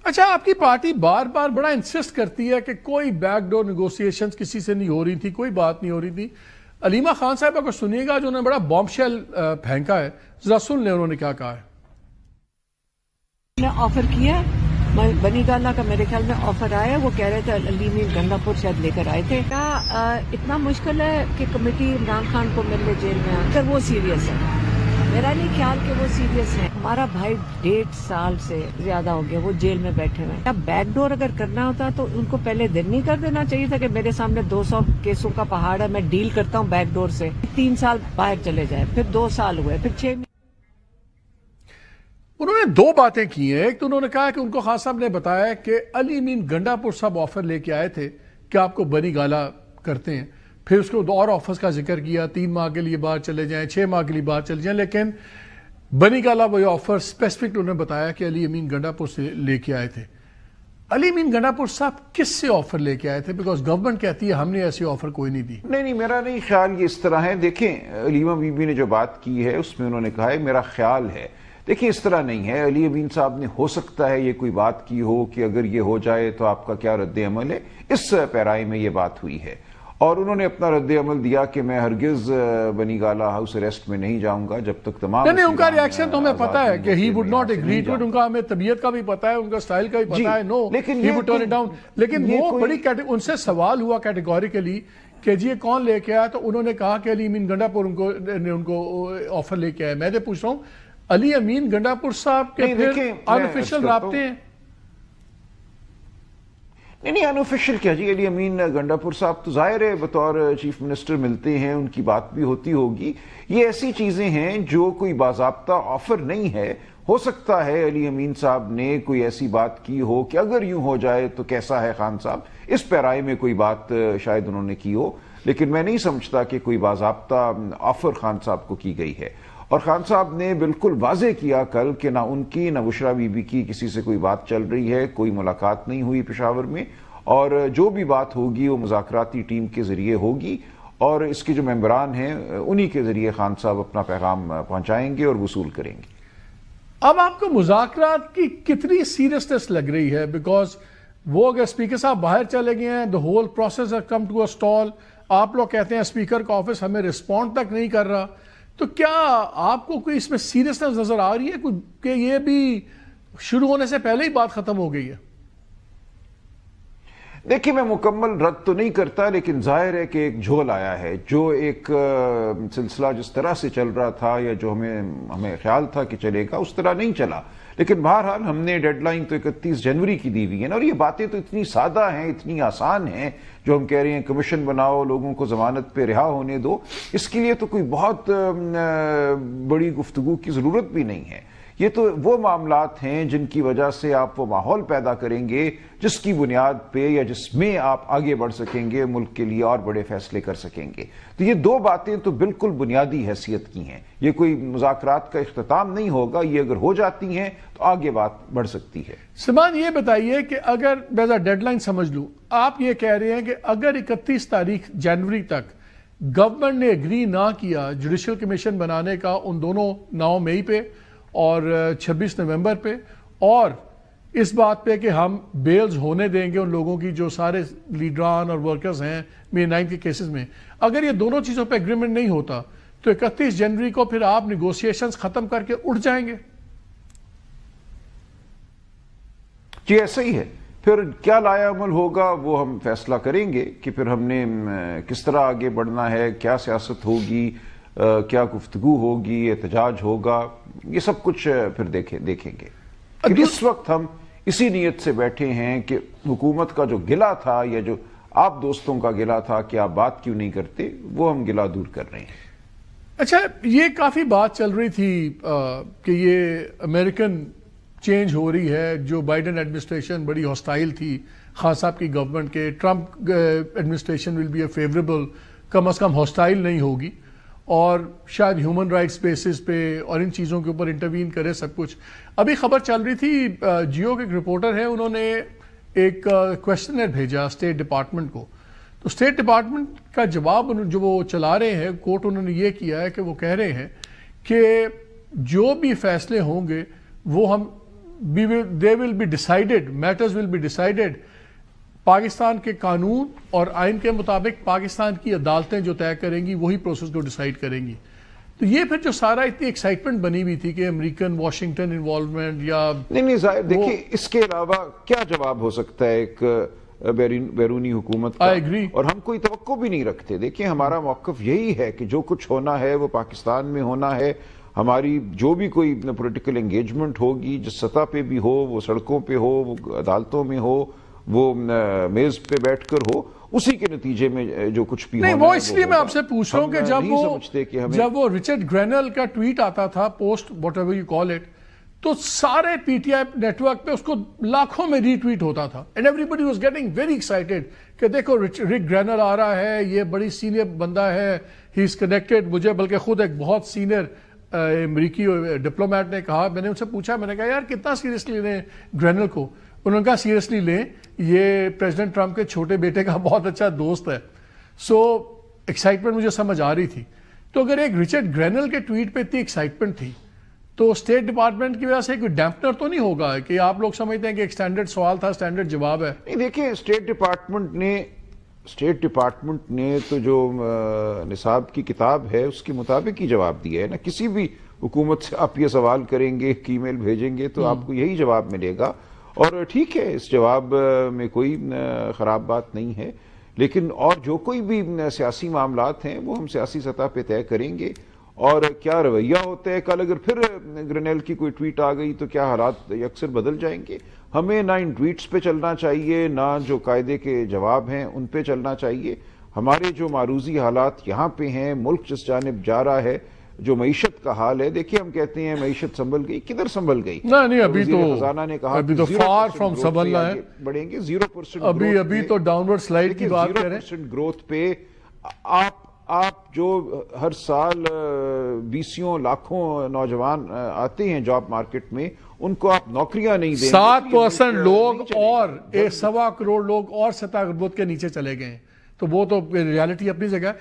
اچھا، آپ کی پارٹی بار بار بڑا انسسٹ کرتی ہے کہ کوئی بیک ڈور نیگوسیشنز کسی سے نہیں ہو رہی تھی، کوئی بات نہیں ہو رہی تھی. علیمہ خان صاحبہ کو سنیے گا جو انہوں نے بڑا بام شیل پھینکا ہے، ذرا سن لیں انہوں نے کیا کہا ہے. نے آفر کیا بنی گالہ کا، میرے خیال میں آفر آیا، وہ کہہ رہے تھے علی امین گنگا پور شاید لے کر آئے تھے. کیا اتنا مشکل ہے کہ کمیٹی عمران خان کو مل لے جیل میں؟ اگر وہ سیریس ہے، میرا نہیں خیال کہ وہ سیریس ہے. ہمارا بھائی 1.5 سال سے زیادہ ہو گیا وہ جیل میں بیٹھے ہوئے. اب بیک ڈور اگر کرنا ہوتا تو ان کو پہلے دن نہیں کر دینا چاہیے تھا کہ میرے سامنے 200 کیسوں کا پہاڑ ہے، میں ڈیل کرتا ہوں بیک ڈور سے. 3 سال باہر چلے جائے، پھر 2 سال ہوئے، پھر 6 مہینے. انہوں نے 2 باتیں کی ہیں. ایک تو انہوں نے کہا کہ ان کو خان صاحب نے بتایا کہ علی امین گنڈا پور صاحب آفر لے کے آئے تھے کہ آپ کو بنی گالہ کرتے ہیں. پھر اس کو اور آفرز کا ذکر کیا، 3 ماہ کے لیے باہر چلے جائیں، 6 ماہ کے لیے باہر چلے جائیں. لیکن بنی گالہ وہ آفر اسپیسیفک انہوں نے بتایا کہ علی امین گنڈا پور سے لے کے آئے تھے. علی امین گنڈا پور صاحب کس سے آفر لے کے آئے تھے؟ بیکاز گورنمنٹ کہتی ہے ہم نے ایسی آفر کوئی نہیں دی. نہیں، میرا نہیں خیال یہ اس طرح ہے. دیکھیں، علیمہ بی بی نے جو بات کی ہے اس میں انہوں نے کہا ہے میرا خیال ہے. دیکھیں، اس طرح نہیں ہے. علی امین صاحب نے ہو سکتا ہے یہ کوئی بات کی ہو کہ اگر یہ ہو جائے تو آپ کا کیا رد عمل ہے، اس پیرائی میں یہ بات ہوئی ہے. اور انہوں نے اپنا رد عمل دیا کہ میں ہرگز بنی گالہ ہاؤس اریسٹ میں نہیں جاؤں گا جب تک تمام نہیں، ان کا ریاکشن تو ہمیں پتا ہے کہ he would not agree to it. ان کا ہمیں طبیعت کا بھی پتا ہے، ان کا سٹائل کا بھی پتا ہے. No, he would turn it down. لیکن وہ بڑی ان سے سوال ہوا کیٹیگوریکلی کہ جی یہ کون لے کے آیا، تو انہوں نے کہا کہ علی امین گنڈا پور ان کو آفر لے کے آیا. میں پوچھ رہا ہوں علی امین گنڈا پور صاحب کے پھر انآفیشیل رابطے ہیں؟ نہیں، انآفیشیل کیا جی. علی امین گنڈا پور صاحب تو ظاہر ہے بطور چیف منسٹر ملتے ہیں، ان کی بات بھی ہوتی ہوگی. یہ ایسی چیزیں ہیں جو کوئی باضابطہ آفر نہیں ہے. ہو سکتا ہے علی امین صاحب نے کوئی ایسی بات کی ہو کہ اگر یوں ہو جائے تو کیسا ہے خان صاحب، اس پیرائی میں کوئی بات شاید انہوں نے کی ہو. لیکن میں نہیں سمجھتا کہ کوئی باضابطہ آفر خان صاحب کو کی گئی ہے. اور خان صاحب نے بالکل واضح کیا کل کہ نہ ان کی نہ بشرا بی بی کی کسی سے کوئی بات چل رہی ہے، کوئی ملاقات نہیں ہوئی پشاور میں، اور جو بھی بات ہوگی وہ مذاکراتی ٹیم کے ذریعے ہوگی، اور اس کے جو ممبران ہیں انہی کے ذریعے خان صاحب اپنا پیغام پہنچائیں گے اور وصول کریں گے. اب آپ کو مذاکرات کی کتنی سیریسنس لگ رہی ہے؟ بیکاز وہ اگر اسپیکر صاحب باہر چلے گئے ہیں، the whole process has come to a stall. آپ لوگ کہتے ہیں اسپیکر کا آفس ہمیں رسپونڈ تک نہیں کر رہا. تو کیا آپ کو کوئی اس میں سیریسنس نظر آ رہی ہے کہ یہ بھی شروع ہونے سے پہلے ہی بات ختم ہو گئی ہے؟ دیکھیں، میں مکمل رد تو نہیں کرتا، لیکن ظاہر ہے کہ ایک جھول آیا ہے. جو ایک سلسلہ جس طرح سے چل رہا تھا یا جو ہمیں خیال تھا کہ چلے گا اس طرح نہیں چلا. لیکن بہرحال ہم نے ڈیڈ لائن تو 31 جنوری کی دی ہوئی ہے. اور یہ باتیں تو اتنی سادہ ہیں، اتنی آسان ہیں، جو ہم کہہ رہے ہیں کمیشن بناؤ، لوگوں کو ضمانت پہ رہا ہونے دو. اس کے لیے تو کوئی بہت بڑی گفتگو کی ضرورت بھی نہیں ہے. یہ تو وہ معاملات ہیں جن کی وجہ سے آپ وہ ماحول پیدا کریں گے جس کی بنیاد پہ یا جس میں آپ آگے بڑھ سکیں گے، ملک کے لیے اور بڑے فیصلے کر سکیں گے. تو یہ 2 باتیں تو بالکل بنیادی حیثیت کی ہیں. یہ کوئی مذاکرات کا اختتام نہیں ہوگا. یہ اگر ہو جاتی ہیں تو آگے بات بڑھ سکتی ہے. سلمان، یہ بتائیے کہ اگر بیزا ڈیڈ لائن سمجھ لوں، آپ یہ کہہ رہے ہیں کہ اگر 31 تاریخ جنوری تک گورنمنٹ نے اگری نہ کیا جوڈیشل کمیشن بنانے کا ان دونوں 9 مئی پہ اور 26 نومبر پہ، اور اس بات پہ کہ ہم بیلز ہونے دیں گے ان لوگوں کی جو سارے لیڈران اور ورکرز ہیں مے 9 کے کیسز میں، اگر یہ دونوں چیزوں پہ اگریمنٹ نہیں ہوتا تو 31 جنوری کو پھر آپ نیگوسیشنز ختم کر کے اٹھ جائیں گے؟ جی ایسا ہی ہے. پھر کیا لایا عمل ہوگا وہ ہم فیصلہ کریں گے کہ پھر ہم نے کس طرح آگے بڑھنا ہے، کیا سیاست ہوگی، کیا گفتگو ہوگی، احتجاج ہوگا. یہ سب کچھ پھر دیکھیں گے. اس وقت ہم اسی نیت سے بیٹھے ہیں کہ حکومت کا جو گلہ تھا یا جو آپ دوستوں کا گلہ تھا کہ آپ بات کیوں نہیں کرتے، وہ ہم گلہ دور کر رہے ہیں. اچھا، یہ کافی بات چل رہی تھی کہ یہ امریکن چینج ہو رہی ہے، جو بائیڈن ایڈمنسٹریشن بڑی ہاسٹائل تھی خان صاحب کی گورنمنٹ کے، Trump administration will be a favourable, کم از کم ہاسٹائل نہیں ہوگی، اور شاید ہیومن رائٹس بیسز پہ اور ان چیزوں کے اوپر انٹروین کرے سب کچھ. ابھی خبر چل رہی تھی، جیو کے ایک رپورٹر ہے، انہوں نے ایک کویسچنر بھیجا اسٹیٹ ڈپارٹمنٹ کو. تو اسٹیٹ ڈپارٹمنٹ کا جواب جو وہ چلا رہے ہیں کوٹ، انہوں نے یہ کیا ہے کہ وہ کہہ رہے ہیں کہ جو بھی فیصلے ہوں گے وہ ہم they will be decided, matters will be decided Pakistan کے قانون اور آئین کے مطابق پاکستان کی عدالتیں جو طے کریں گی وہی پروسیس کو ڈیسائیڈ کریں گی. تو یہ پھر جو سارا اتنی ایکسائٹمنٹ بنی ہوئی تھی کہ امریکن واشنگٹن انوالومنٹ یا نہیں ظاہر دیکھیے اس کے علاوہ کیا جواب ہو سکتا ہے ایک بیرونی حکومت کا, اور ہم کوئی توقع بھی نہیں رکھتے. دیکھیں ہمارا موقف یہی ہے کہ جو کچھ ہونا ہے وہ پاکستان میں ہونا ہے. ہماری جو بھی کوئی پولیٹیکل انگیجمنٹ ہوگی جس سطح پہ بھی ہو, وہ سڑکوں پہ ہو, وہ عدالتوں میں ہو, وہ میز پہ بیٹھ کر ہو, اسی کے نتیجے میں جو کچھ بھی نہیں, وہ اس لیے میں آپ سے پوچھ رہا ہوں کہ جب وہ رچرڈ گرینل کا ٹویٹ آتا تھا post whatever you call it, تو سارے P T I network پہ اس کو لاکھوں میں ری ٹویٹ ہوتا تھا and everybody was getting very excited کہ دیکھو رک گرینل آ رہا ہے, یہ بڑی سینئر بندہ ہے, ہی از کنیکٹڈ. مجھے بلکہ خود ایک بہت سینئر امریکی ڈپلومیٹ نے کہا, میں نے ان سے پوچھا, میں نے کہا یار کتنا سیریسلی لیں گرینل کو؟ انہوں نے کہا سیریسلی لیں, یہ پریزیڈنٹ ٹرمپ کے چھوٹے بیٹے کا بہت اچھا دوست ہے. سو ایکسائٹمنٹ مجھے سمجھ آ رہی تھی. تو اگر ایک رچرڈ گرینل کے ٹویٹ پہ اتنی ایکسائٹمنٹ تھی تو اسٹیٹ ڈپارٹمنٹ کی وجہ سے کوئی ڈیمپنر تو نہیں ہوگا کہ آپ لوگ سمجھتے ہیں کہ ایک اسٹینڈرڈ سوال تھا, اسٹینڈرڈ جواب ہے؟ نہیں دیکھیں اسٹیٹ ڈپارٹمنٹ نے تو جو نصاب کی کتاب ہے اس کے مطابق ہی جواب دیا ہے نا. کسی بھی حکومت سے آپ یہ سوال کریں گے, ای میل بھیجیں گے تو آپ کو یہی جواب ملے گا. اور ٹھیک ہے, اس جواب میں کوئی خراب بات نہیں ہے, لیکن اور جو کوئی بھی سیاسی معاملات ہیں وہ ہم سیاسی سطح پہ طے کریں گے. اور کیا رویہ ہوتا ہے, کل اگر پھر گرینل کی کوئی ٹویٹ آ گئی تو کیا حالات اکثر بدل جائیں گے. ہمیں نہ ان ٹویٹس پہ چلنا چاہیے, نہ جو قاعدے کے جواب ہیں ان پہ چلنا چاہیے. ہمارے جو معروضی حالات یہاں پہ ہیں, ملک جس جانب جا رہا ہے, جو معیشت کا حال ہے, دیکھیے ہم کہتے ہیں معیشت سنبھل گئی, کدھر سنبھل گئی؟ نہیں ابھی تو خزانہ نے کہا ابھی تو فار فرام سنبھلنا ہے, بڑھیں گے 0% ابھی تو ڈاؤن ورڈ سلائڈ کی بات کر رہے ہیں. 0% گروتھ پہ آپ جو ہر سال 20 لاکھوں نوجوان آتے ہیں جاب مارکیٹ میں, ان کو آپ نوکریاں نہیں دیں, 7% لوگ اور 1.25 کروڑ لوگ اور سطح غربت کے نیچے چلے گئے ہیں. تو وہ تو ریالٹی اپنی جگہ ہے.